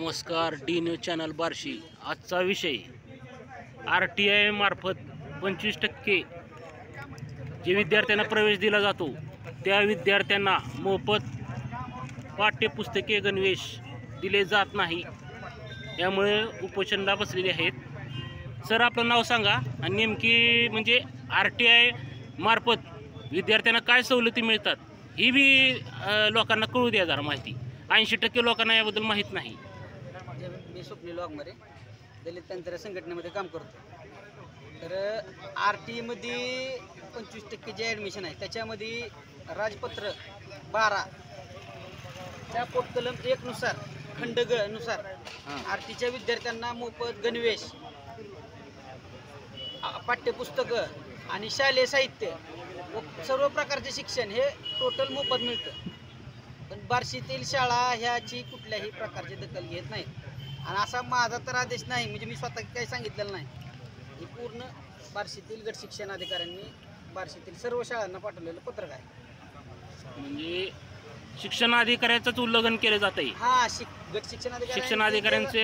नमस्कार, D news channel Barshi. आजचा विषय RTI मार्फत 25% जे विद्यार्थ्यांना प्रवेश दिला जातो त्या विद्यार्थ्यांना मोफत पाठ्यपुस्तके गणवेश दिले जात नाही, यामुळे उपोषणाला बसलेले आहेत। सर, आपलं नाव सांगा आणि नेमकी म्हणजे RTI मार्फत विद्यार्थ्यांना काय सवलती मिळतात ही बी लोकांना कळू द्या जरा माहिती। 80% लोकांना याबद्दल माहीत नाही। मी स्वप्नील वाघमारे दलित पंचायत संघटनेमध्ये काम करतो। तर RTI मध्ये 25% जे ॲडमिशन आहे त्याच्यामध्ये राजपत्र 12 त्या पोटकलम 1 नुसार खंड ग नुसार RTIच्या विद्यार्थ्यांना मोफत गणवेश, पाठ्यपुस्तकं आणि शालेय साहित्य व सर्व प्रकारचे शिक्षण हे टोटल मोफत मिळतं। पण बार्शीतील शाळा ह्याची कुठल्याही प्रकारची दखल घेत नाहीत आणि असा माझा तर आदेश नाही, म्हणजे मी स्वतः काही सांगितलेलं नाही। हे पूर्ण बार्शीतील गट शिक्षण अधिकाऱ्यांनी बार्शीतील सर्व शाळांना पाठवलेलं पत्रक आहे। म्हणजे शिक्षण अधिकाऱ्याचंच उल्लंघन केलं जात आहे। हा, गट शिक्षण अधिकाऱ्यांचे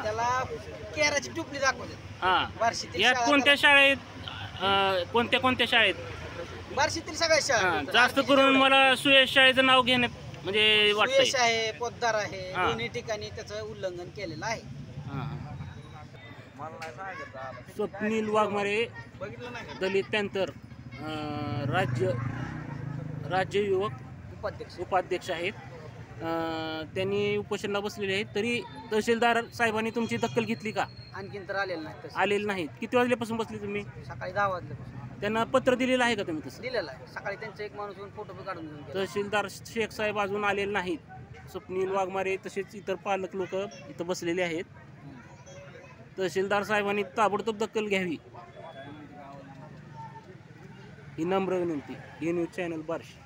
त्याला केराची टोपली दाखवतात। बार्शीतील यात कोणत्या शाळेत कोणत्या शाळेत? बार्शीतील सगळ्या शाळा। जास्त करून मला सुयश शाळेचं नाव घेण्यात म्हणजे वाटतंय। सुयश आहे, पोद्दार आहे, दोन्ही ठिकाणी त्याचं उल्लंघन केलेलं आहे। स्वप्नील वाघमारे दलित पॅंथर राज्य युवक उपाध्यक्ष आहेत। त्यांनी उपोषणाला बसलेले आहेत। तरी तहसीलदार साहेबांनी तुमची दखल घेतली का? आणखीन तर आलेले नाहीत। किती वाजल्यापासून बसले तुम्ही? सकाळी 10 वाजल्यापासून। त्यांना पत्र दिलेलं आहे का तुम्ही? तसं दिलेलं आहे। सकाळी त्यांचा एक माणूस येऊन फोटो काढून घेऊन गेला। तहसीलदार शेख साहेब अजून आलेले नाहीत। स्वप्नील वाघमारे तसेच इतर पालक लोक इथं बसलेले आहेत। तहसीलदार साहेबांनी ताबडतोब दखल घ्यावी ही नम्र विनंती। D news channel Barshi.